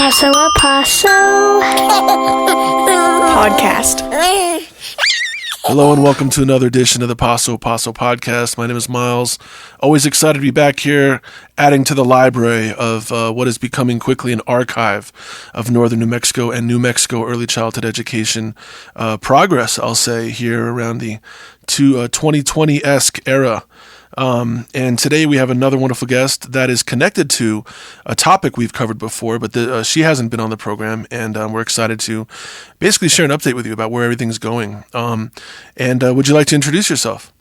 Paso a Paso podcast. Hello and welcome to another edition of the Paso podcast. My name is Miles. Always excited to be back here, adding to the library of what is becoming quickly an archive of northern New Mexico and New Mexico early childhood education progress, I'll say, here around the 2020-esque era. And today we have another wonderful guest that is connected to a topic we've covered before, but she hasn't been on the program, and we're excited to basically share an update with you about where everything's going. And would you like to introduce yourself?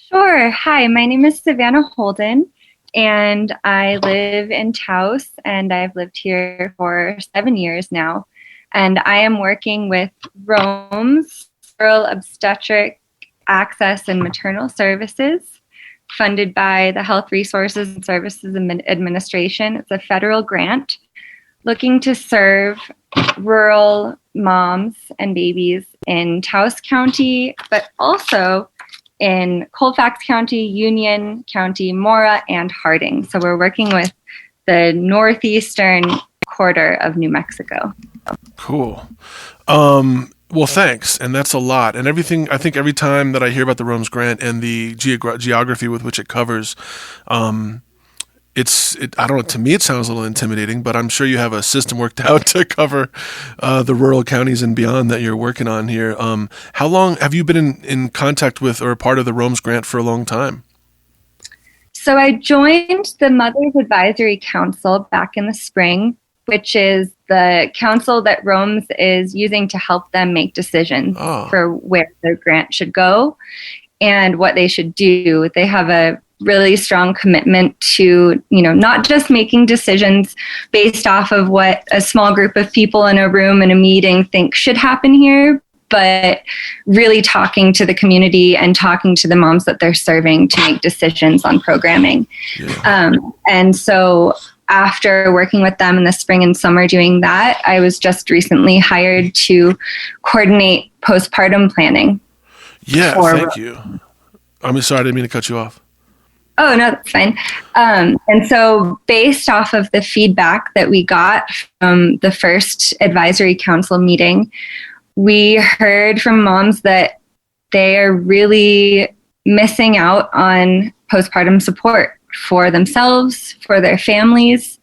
Sure. Hi, my name is Savannah Holden, and I live in Taos, and I've lived here for 7 years now. And I am working with ROAMS, Rural Obstetric Access and Maternal Services, funded by the Health Resources and Services Administration. It's a federal grant looking to serve rural moms and babies in Taos County, but also in Colfax County, Union County, Mora, and Harding. So we're working with the northeastern quarter of New Mexico. Cool. Well, thanks, and that's a lot. And everything, I think every time that I hear about the ROAMS grant and the geography with which it covers, I don't know, to me it sounds a little intimidating, but I'm sure you have a system worked out to cover the rural counties and beyond that you're working on here. How long have you been in contact with or part of the ROAMS grant for a long time? So I joined the Mother's Advisory Council back in the spring, which is the council that ROAMS is using to help them make decisions for where their grant should go and what they should do. They have a really strong commitment to, not just making decisions based off of what a small group of people in a room in a meeting think should happen here, but really talking to the community and talking to the moms that they're serving to make decisions on programming. Yeah. And so after working with them in the spring and summer doing that, I was just recently hired to coordinate postpartum planning. Yeah, thank you. I'm sorry, I didn't mean to cut you off. Oh, no, that's fine. And so based off of the feedback that we got from the first advisory council meeting, we heard from moms that they are really missing out on postpartum support for themselves, for their families,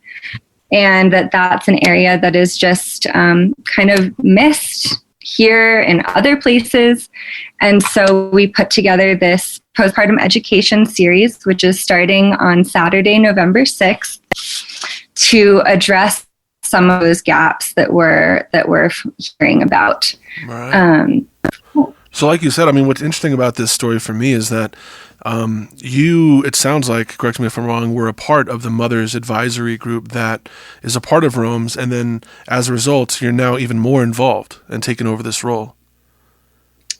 and that's an area that is just kind of missed here and other places. And so we put together this postpartum education series, which is starting on Saturday, November 6th, to address some of those gaps that we're hearing about. Right. So like you said, what's interesting about this story for me is that it sounds like, correct me if I'm wrong, were a part of the Mother's Advisory Group that is a part of ROAMS, and then as a result, you're now even more involved and taking over this role.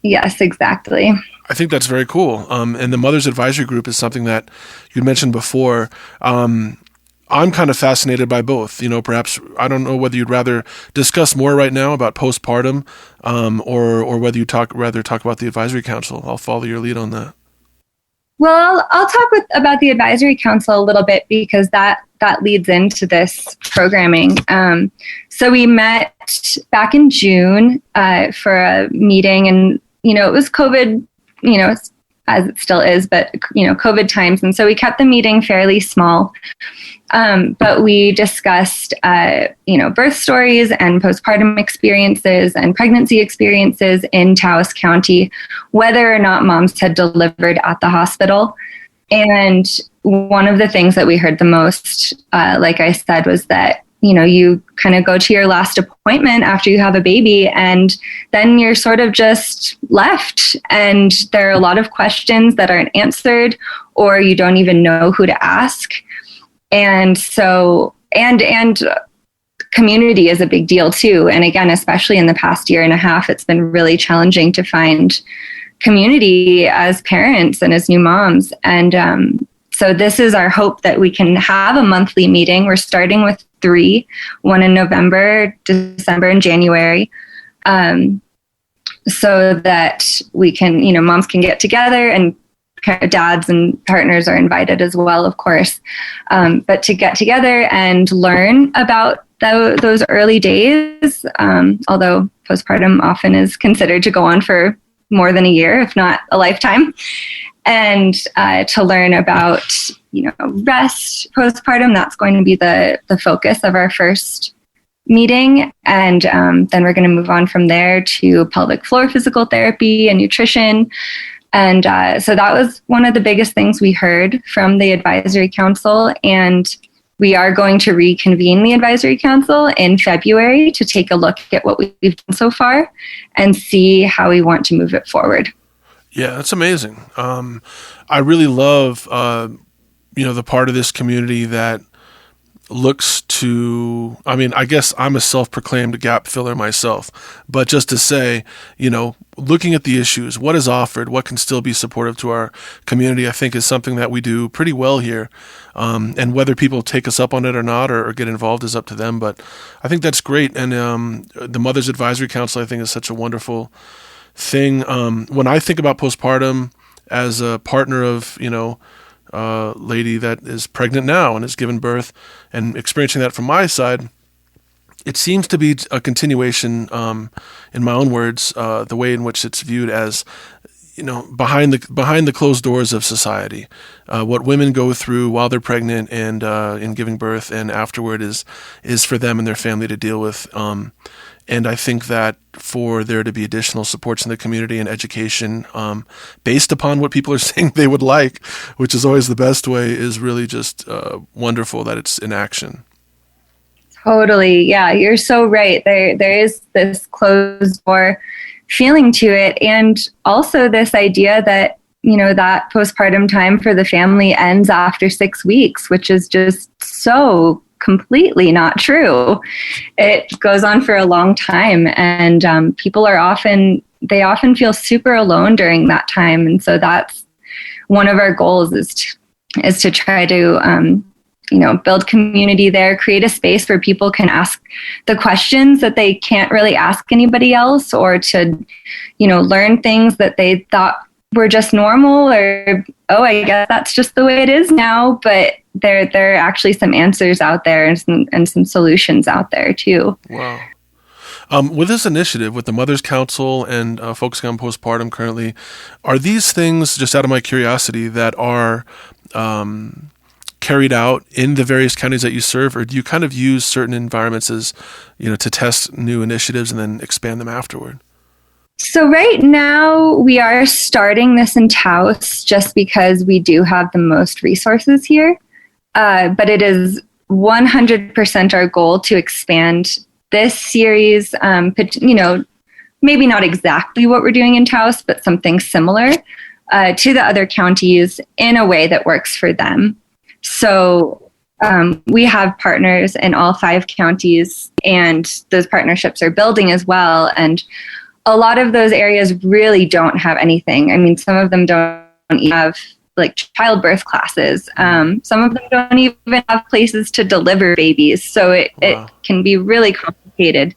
Yes, exactly. I think that's very cool. And the Mother's Advisory Group is something that you mentioned before. I'm kind of fascinated by both. Perhaps, I don't know whether you'd rather discuss more right now about postpartum or whether you'd rather talk about the Advisory Council. I'll follow your lead on that. Well, I'll talk about the Advisory Council a little bit because that leads into this programming. So we met back in June for a meeting, and, it was COVID, as it still is, but, COVID times. And so we kept the meeting fairly small. But we discussed, birth stories and postpartum experiences and pregnancy experiences in Taos County, whether or not moms had delivered at the hospital. And one of the things that we heard the most, like I said, was that, you kind of go to your last appointment after you have a baby, and then you're sort of just left. And there are a lot of questions that aren't answered, or you don't even know who to ask. And so, and community is a big deal too. And again, especially in the past year and a half, it's been really challenging to find community as parents and as new moms. And so this is our hope that we can have a monthly meeting. We're starting with 3, one in November, December, and January. So that we can, moms can get together, and dads and partners are invited as well, of course. But to get together and learn about those early days, although postpartum often is considered to go on for more than a year, if not a lifetime, and to learn about, rest postpartum. That's going to be the focus of our first meeting. And then we're going to move on from there to pelvic floor physical therapy and nutrition. And so that was one of the biggest things we heard from the advisory council. And we are going to reconvene the advisory council in February to take a look at what we've done so far and see how we want to move it forward. Yeah, that's amazing. I really love, the part of this community that looks to, I guess I'm a self-proclaimed gap filler myself, but just to say, looking at the issues, what is offered, what can still be supportive to our community, I think is something that we do pretty well here. And whether people take us up on it or not, or get involved is up to them. But I think that's great. And the Mother's Advisory Council, I think, is such a wonderful thing. When I think about postpartum as a partner of, lady that is pregnant now and has given birth and experiencing that from my side, it seems to be a continuation, in my own words, the way in which it's viewed as, behind the closed doors of society. What women go through while they're pregnant and in giving birth and afterward is for them and their family to deal with. And I think that for there to be additional supports in the community and education based upon what people are saying they would like, which is always the best way, is really just wonderful that it's in action. Totally. Yeah, you're so right. There is this closed door feeling to it. And also this idea that, that postpartum time for the family ends after 6 weeks, which is just so completely not true. It goes on for a long time, and people often feel super alone during that time. And so that's one of our goals is to try to build community there, create a space where people can ask the questions that they can't really ask anybody else, or to learn things that they thought were just normal, or I guess that's just the way it is now. But there are actually some answers out there and some solutions out there too. Wow. With this initiative, with the Mother's Council and focusing on postpartum currently, are these things, just out of my curiosity, that are carried out in the various counties that you serve, or do you kind of use certain environments as, to test new initiatives and then expand them afterward? So right now we are starting this in Taos just because we do have the most resources here. But it is 100% our goal to expand this series, maybe not exactly what we're doing in Taos, but something similar to the other counties in a way that works for them. So we have partners in all 5 counties, and those partnerships are building as well. And a lot of those areas really don't have anything. Some of them don't even have childbirth classes. Some of them don't even have places to deliver babies. So it can be really complicated.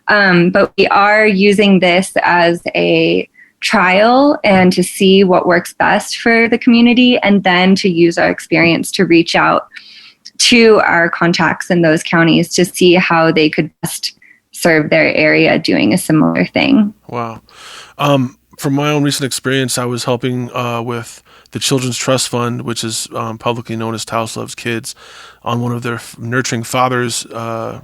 But we are using this as a trial and to see what works best for the community, and then to use our experience to reach out to our contacts in those counties to see how they could best serve their area doing a similar thing. Wow. From my own recent experience, I was helping with the Children's Trust Fund, which is publicly known as Taos Loves Kids, on one of their Nurturing Fathers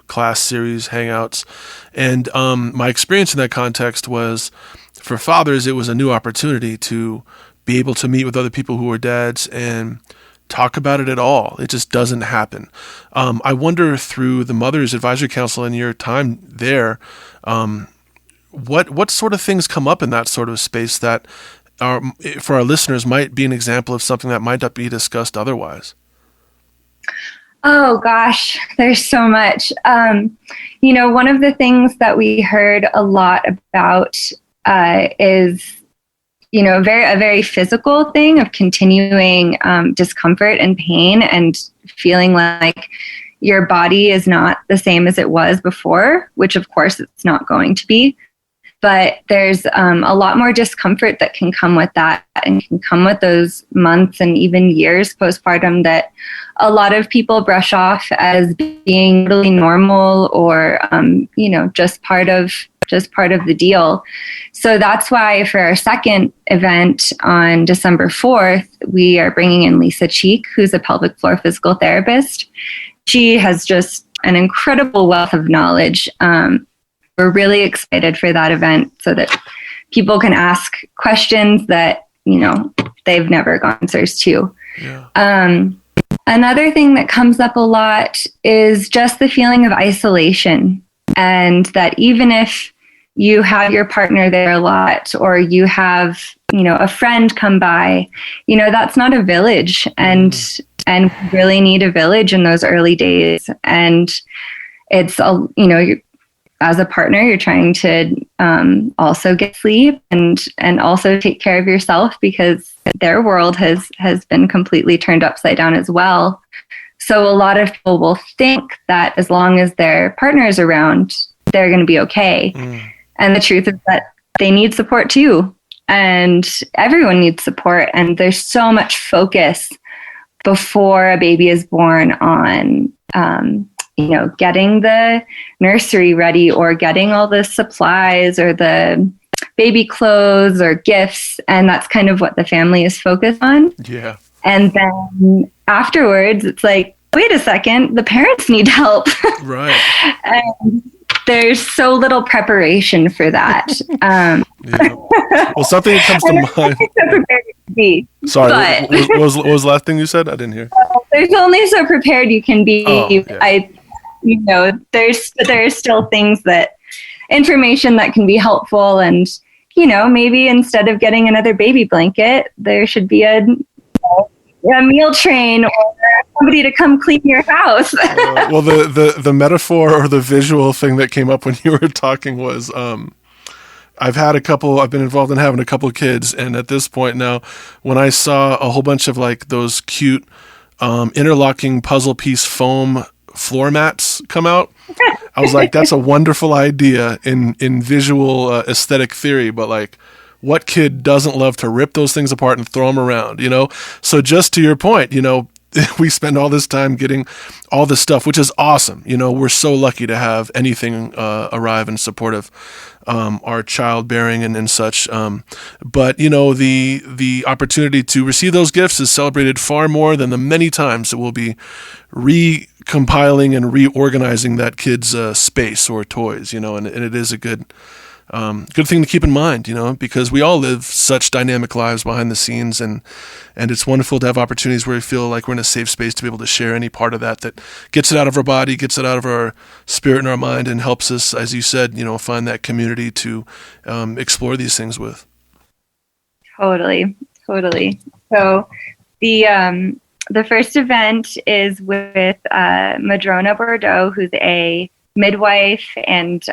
class series hangouts. And my experience in that context was, for fathers, it was a new opportunity to be able to meet with other people who are dads and talk about it at all. It just doesn't happen. I wonder, through the Mother's Advisory Council and your time there, what sort of things come up in that sort of space that are, for our listeners, might be an example of something that might not be discussed otherwise? Oh gosh, there's so much. One of the things that we heard a lot about is a very physical thing of continuing discomfort and pain, and feeling like your body is not the same as it was before, which of course it's not going to be. But there's a lot more discomfort that can come with that, and can come with those months and even years postpartum that a lot of people brush off as being totally normal or, just part of the deal. So that's why for our second event on December 4th, we are bringing in Lisa Cheek, who's a pelvic floor physical therapist. She has just an incredible wealth of knowledge. We're really excited for that event so that people can ask questions that, they've never got answers to. Yeah. Another thing that comes up a lot is just the feeling of isolation, and that even if you have your partner there a lot, or you have, a friend come by, that's not a village, and really need a village in those early days. And it's, as a partner, you're trying to also get sleep and also take care of yourself, because their world has been completely turned upside down as well. So a lot of people will think that as long as their partner is around, they're going to be okay. And the truth is that they need support too. And everyone needs support. And there's so much focus before a baby is born on, getting the nursery ready, or getting all the supplies, or the baby clothes or gifts. And that's kind of what the family is focused on. Yeah. And then afterwards, it's like, wait a second, the parents need help. Right. And there's so little preparation for that. Yeah. Well, something that comes to mind. So prepared you can be. Sorry, what was the last thing you said? I didn't hear. There's only so prepared you can be. Oh, yeah. There's still things information that can be helpful, and maybe instead of getting another baby blanket, there should be a meal train or somebody to come clean your house. Well, the metaphor or the visual thing that came up when you were talking was, I've been involved in having a couple of kids, and at this point now, when I saw a whole bunch of like those cute interlocking puzzle piece foam floor mats come out, I was like, that's a wonderful idea in visual aesthetic theory, but like, what kid doesn't love to rip those things apart and throw them around, So just to your point, we spend all this time getting all this stuff, which is awesome. We're so lucky to have anything arrive in support of our childbearing and such. But the opportunity to receive those gifts is celebrated far more than the many times that we'll be recompiling and reorganizing that kid's space or toys. And it is a good thing to keep in mind, because we all live such dynamic lives behind the scenes, and it's wonderful to have opportunities where we feel like we're in a safe space to be able to share any part of that gets it out of our body, gets it out of our spirit and our mind, and helps us, as you said, find that community to explore these things with. Totally. So the first event is with Madrona Bordeaux, who's a midwife and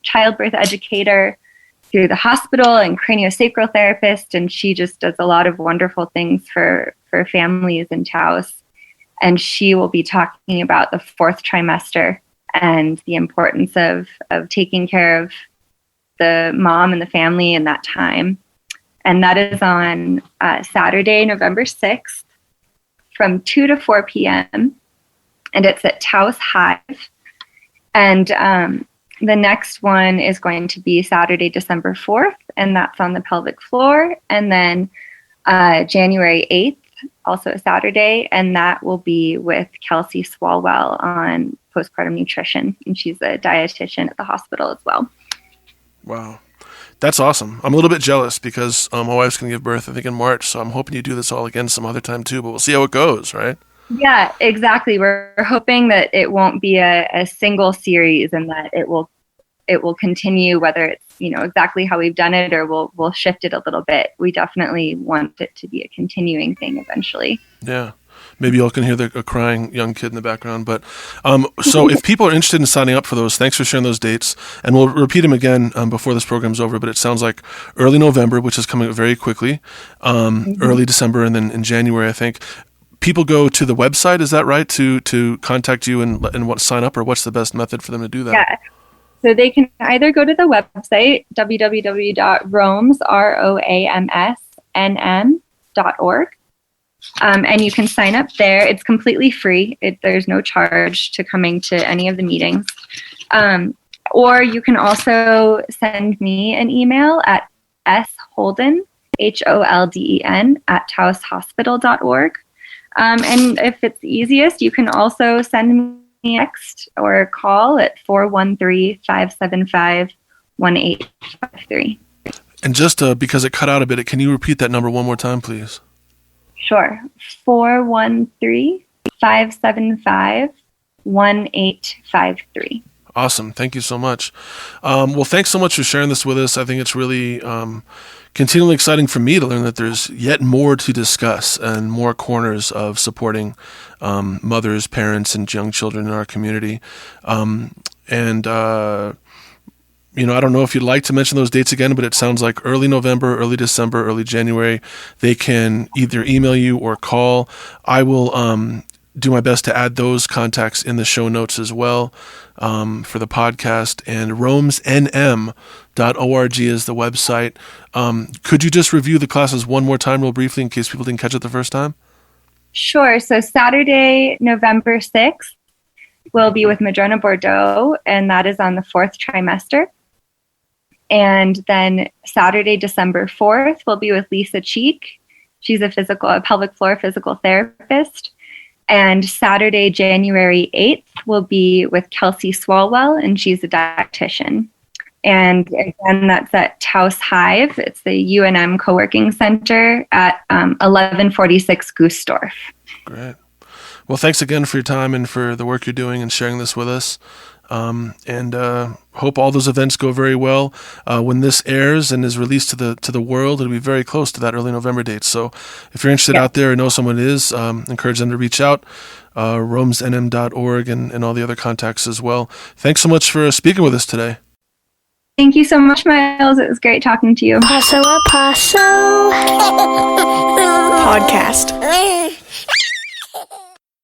childbirth educator through the hospital and craniosacral therapist, and she just does a lot of wonderful things for families in Taos. And she will be talking about the fourth trimester and the importance of taking care of the mom and the family in that time. And that is on Saturday, November 6th from 2 to 4 p.m. And it's at Taos Hive. And the next one is going to be Saturday, December 4th, and that's on the pelvic floor. And then January 8th, also a Saturday, and that will be with Kelsey Swalwell on Postpartum Nutrition. And she's a dietitian at the hospital as well. Wow. That's awesome. I'm a little bit jealous because my wife's going to give birth, I think, in March. So I'm hoping you do this all again some other time too, but we'll see how it goes, right? Yeah, exactly. We're hoping that it won't be a single series, and that it will continue, whether it's exactly how we've done it, or we'll shift it a little bit. We definitely want it to be a continuing thing eventually. Yeah. Maybe y'all can hear a crying young kid in the background. But so if people are interested in signing up for those, thanks for sharing those dates. And we'll repeat them again before this program's over. But it sounds like early November, which is coming very quickly, early December, and then in January, I think. People go to the website, is that right, to contact you and sign up, or what's the best method for them to do that? Yeah. So they can either go to the website, www.roamsnm.org, And you can sign up there. It's completely free. There's no charge to coming to any of the meetings. Or you can also send me an email at sholden, HOLDEN, at taoshospital.org. And if it's easiest, you can also send me a text or call at 413-575-1853. And just because it cut out a bit, can you repeat that number one more time, please? Sure. 413-575-1853. Awesome. Thank you so much. Well, thanks so much for sharing this with us. I think it's really continually exciting for me to learn that there's yet more to discuss and more corners of supporting mothers, parents, and young children in our community. I don't know if you'd like to mention those dates again, but it sounds like early November, early December, early January. They can either email you or call. I will do my best to add those contacts in the show notes as well for the podcast. And roamsnm.org is the website. Could you just review the classes one more time real briefly in case people didn't catch it the first time? Sure. So Saturday, November 6th, will be with Madrona Bordeaux, and that is on the 4th trimester. And then Saturday, December 4th, will be with Lisa Cheek. She's a pelvic floor physical therapist. And Saturday, January 8th, will be with Kelsey Swalwell, and she's a dietitian. And again, that's at Taos Hive. It's the UNM co-working center at 1146 Gustorf. Great. Well, thanks again for your time and for the work you're doing and sharing this with us. And hope all those events go very well. When this airs and is released to the world, it'll be very close to that early November date. So if you're interested out there or know someone is, encourage them to reach out, roamsnm.org and all the other contacts as well. Thanks so much for speaking with us today. Thank you so much, Miles. It was great talking to you. Paso a Paso podcast.